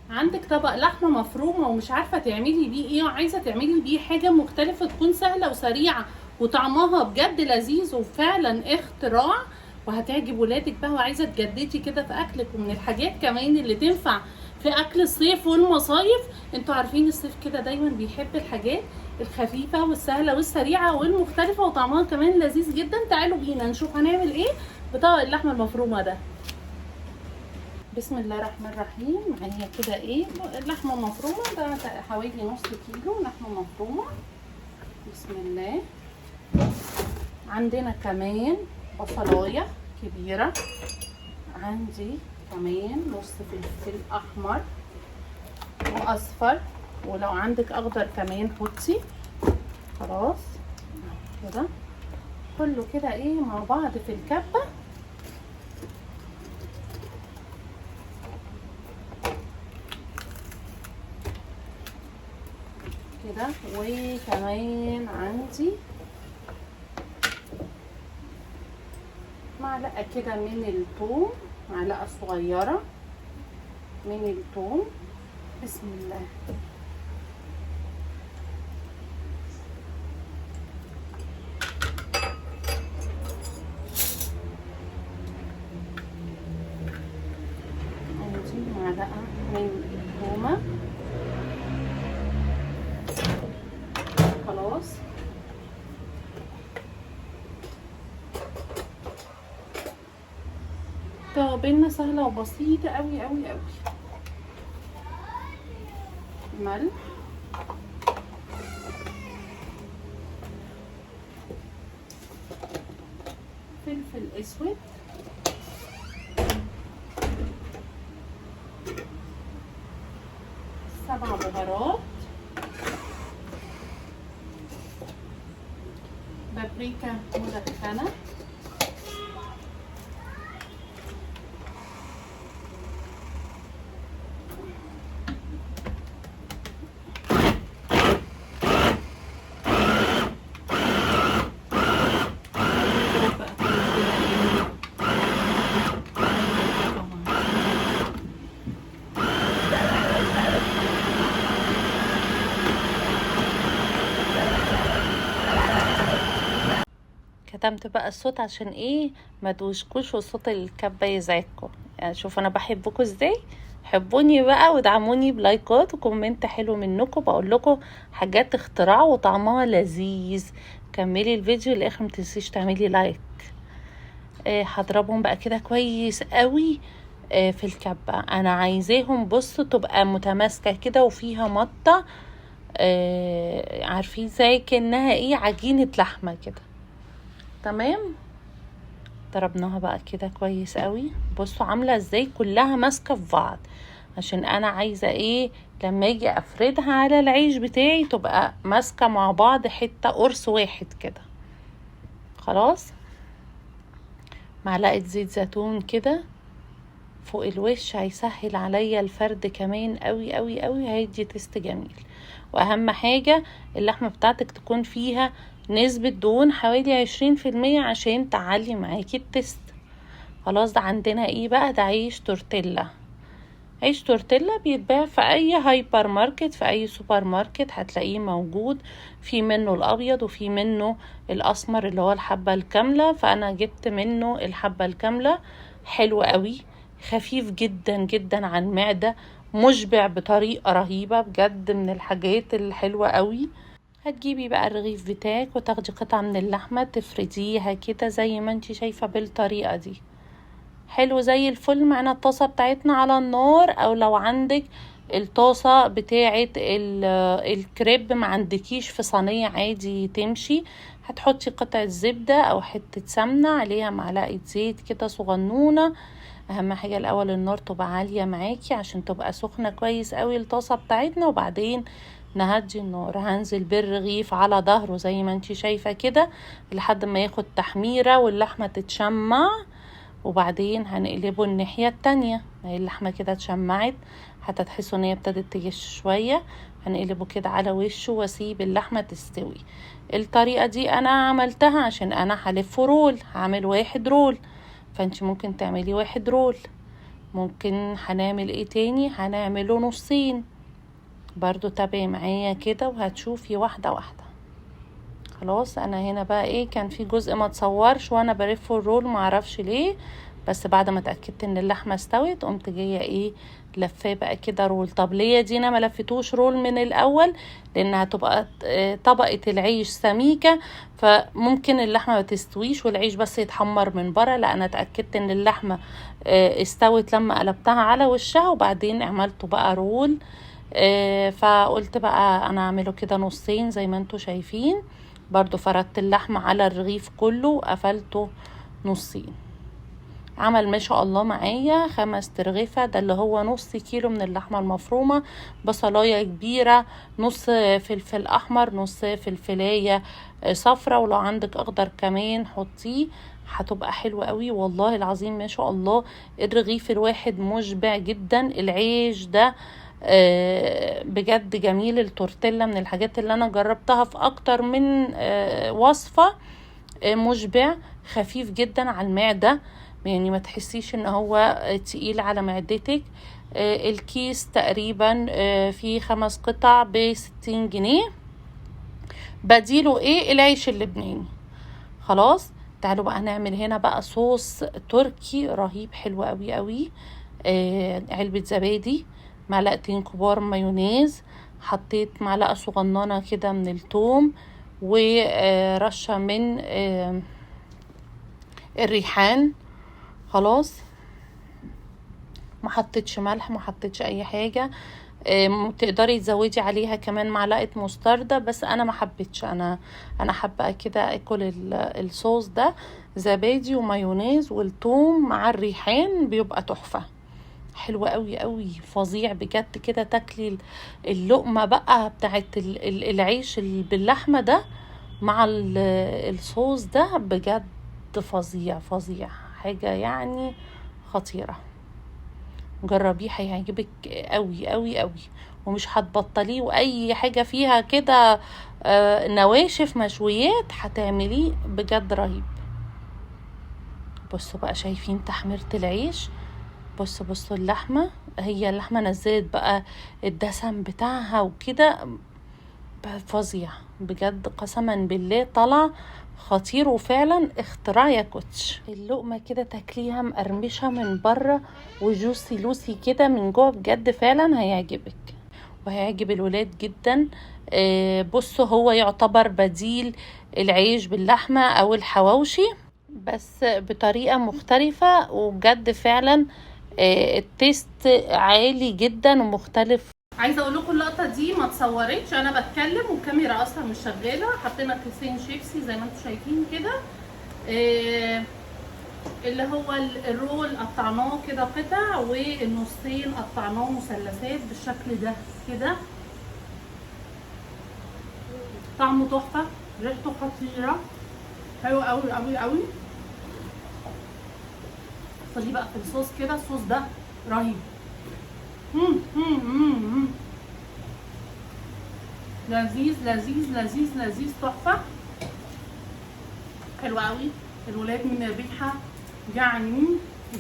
عندك طبق لحمه مفرومه ومش عارفه تعملي بيه ايه، وعايزه تعملي بيه حاجه مختلفه تكون سهله وسريعه وطعمها بجد لذيذ وفعلا اختراع وهتعجب ولادك بقى، وعايزه تجددي كده في اكلك، ومن الحاجات كمان اللي تنفع في اكل الصيف والمصايف. انتوا عارفين الصيف كده دايما بيحب الحاجات الخفيفه والسهله والسريعه والمختلفه وطعمها كمان لذيذ جدا. تعالوا بينا نشوف هنعمل ايه بطبق اللحمه المفرومه ده. بسم الله الرحمن الرحيم. معايا كده ايه لحمه مفرومه، ده حوالي نص كيلو لحمه مفرومه. بسم الله. عندنا كمان بصلايه كبيره، عندي كمان نص فلفل احمر واصفر، ولو عندك اخضر كمان حطي. خلاص كده كله كده ايه مع بعض في الكبه. كده وكمان عندي معلقه كده من الثوم، معلقه صغيره من الثوم. بسم الله. عندي معلقه من الثومه. خلاص توابلنا سهله وبسيطه قوي قوي قوي. ملح، فلفل اسود، سبع بهارات، بابريكا مدخنه، كتمت بقى الصوت عشان ايه ما توشكوش وصوت الكبه يزعجكم. يعني شوف انا بحبكم ازاي، حبوني بقى وادعموني بلايكات وكومنت حلو منكم. بقول لكم حاجات اختراع وطعمها لذيذ. كملي الفيديو للاخر، متنسيش تعملي لايك. هضربهم بقى كده كويس قوي في الكبه. انا عايزاهم بصوا تبقى متماسكه كده وفيها مطه، عارفين زي كأنها ايه عجينه لحمه كده. تمام. ضربناها بقى كده كويس قوي. بصوا عامله ازاي كلها ماسكه في بعض، عشان انا عايزه ايه لما اجي افردها على العيش بتاعي تبقى ماسكه مع بعض حته قرص واحد كده. خلاص. معلقه زيت زيتون كده فوق الوش هيسهل عليا الفرد كمان قوي قوي قوي، هيدي تيست جميل. واهم حاجه اللحمه بتاعتك تكون فيها نسبة دهون حوالي 20% عشان تعلي معاكي التست. خلاص. ده عندنا ايه بقى؟ ده عيش تورتيلا. عيش تورتيلا بيتباع في اي هايبر ماركت، في اي سوبر ماركت هتلاقيه موجود. في منه الابيض وفي منه الاسمر اللي هو الحبة الكاملة، فانا جبت منه الحبة الكاملة. حلو قوي، خفيف جدا جدا عن المعدة، مشبع بطريقة رهيبة بجد، من الحاجات الحلوة قوي. هتجيبي بقى الرغيف بتاعك وتاخدي قطعة من اللحمة تفرديها كده زي ما انتي شايفة بالطريقة دي. حلو زي الفل. معنا الطاسة بتاعتنا على النار، او لو عندك الطاسة بتاعت الكريب ما عندكيش في صينية عادي تمشي، هتحطي قطعة زبدة او حتة سمنة عليها معلقة زيت كده صغنونة. اهم حاجة الاول النار تبقى عالية معاكي عشان تبقى سخنة كويس قوي الطاسة بتاعتنا، وبعدين نهدي النار. هنزل بالرغيف على ظهره زي ما انتي شايفة كده لحد ما ياخد تحميرة واللحمة تتشمع، وبعدين هنقلبه الناحية التانية. هي اللحمة كده اتشمعت، حتى تحسوا ان هي ابتدت تجش شوية. هنقلبه كده على وشه واسيب اللحمة تستوي. الطريقة دي انا عملتها عشان انا هلف رول، هعمل 1 رول، فانت ممكن تعملي 1 رول. ممكن هنعمل ايه تاني؟ هنعمله نصين برضو. تابعي معايا كده وهتشوفي واحدة واحدة. خلاص انا هنا بقى ايه، كان في جزء ما تصورش وانا بلف الرول، معرفش ليه، بس بعد ما اتأكدت ان اللحمة استوت قمت جاية ايه لفاه بقى كده رول. طب ليه دي انا ما لفتوش رول من الاول؟ لانها هتبقى طبقة العيش سميكة، فممكن اللحمة ما تستويش والعيش بس يتحمر من بره. لا انا اتأكدت ان اللحمة استوت لما قلبتها على وشها، وبعدين عملته بقى رول. فقلت بقى انا اعمله كده نصين زي ما انتوا شايفين. برضو فردت اللحمة على الرغيف كله وقفلته نصين. عمل ما شاء الله معايا 5 ترغيفة، ده اللي هو نص كيلو من اللحمة المفرومة، بصلاية كبيرة، نص فلفل احمر، نص فلفلاية صفرة، ولو عندك اخضر كمان حطيه، هتبقى حلوة قوي والله العظيم ما شاء الله. الرغيف الواحد مشبع جدا. العيش ده بجد جميل. التورتيلا من الحاجات اللي انا جربتها في اكتر من وصفة. مشبع، خفيف جدا على المعدة، يعني ما تحسيش ان هو تقيل على معدتك. الكيس تقريبا فيه 5 قطع ب60 جنيه. بديله ايه؟ العيش اللبناني. خلاص تعالوا بقى نعمل هنا بقى صوص تركي رهيب حلو قوي قوي. علبة زبادي، 2 معلقة كبار مايونيز، حطيت معلقة صغننة كده من الثوم، ورشة من الريحان. خلاص ما حطيتش ملح، ما حطيتش اي حاجة. تقدري تزودي عليها كمان معلقة مستردة، بس انا ما حبيتش. انا حابة كده اكل الصوص ده زبادي ومايونيز والثوم مع الريحان، بيبقى تحفة حلوة قوي قوي، فظيع بجد. كده تاكلي اللقمة بقى بتاعت العيش باللحمة ده مع الصوص ده، بجد فظيع فظيع، حاجة يعني خطيرة. جربيه هيعجبك قوي قوي قوي ومش هتبطليه. واي حاجة فيها كده نواشف مشويات هتعمليه بجد رهيب. بصوا بقى شايفين تحميرة العيش؟ بصوا اللحمة، هي اللحمة نزلت بقى الدسم بتاعها وكده، فظيع بجد قسما بالله، طلع خطير وفعلا اختراع يا كوتش. اللقمة كده تاكليها مقرمشة من بره وجوسي لوسي كده من جوه، بجد فعلا هيعجبك وهيعجب الولاد جدا. بصوا هو يعتبر بديل العيش باللحمة او الحواوشي، بس بطريقة مختلفة، وبجد فعلا التيست عالي جدا ومختلف. عايزه اقول لكم اللقطه دي ما اتصورتش، انا بتكلم والكاميرا اصلا مش شغاله. حطينا كيسين شيبسي زي ما انتم شايفين كده، اللي هو الرول قطعناه كده قطع، والنصين قطعناه مثلثات بالشكل ده كده. طعمه تحفه، ريحته خطيره، حلو قوي قوي قوي. خدي بقى في الصوص كده، الصوص ده رهيب. لذيذ لذيذ لذيذ لذيذ، تحفه، حلو قوي. الولاد من الريحه يعني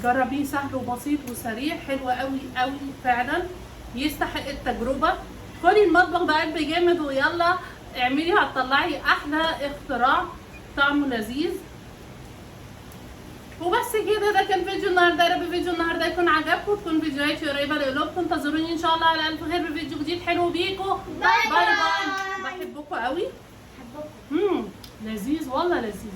جربيه، سهل وبسيط وسريع، حلو قوي قوي فعلا، يستحق التجربه. خدي المطبخ بقلب جامد ويلا اعملي، هتطلعي احلى اختراع، طعمه لذيذ. وبس كده، ده كان فيديو النهارده. يا رب فيديو النهارده يكون عجبكم، تكون فيديوهاتي قريبه لقلوبكم. انتظروني ان شاء الله على الف خير بفيديو جديد حلو بيكم. باي باي. بحبكم قوي. لذيذ والله لذيذ.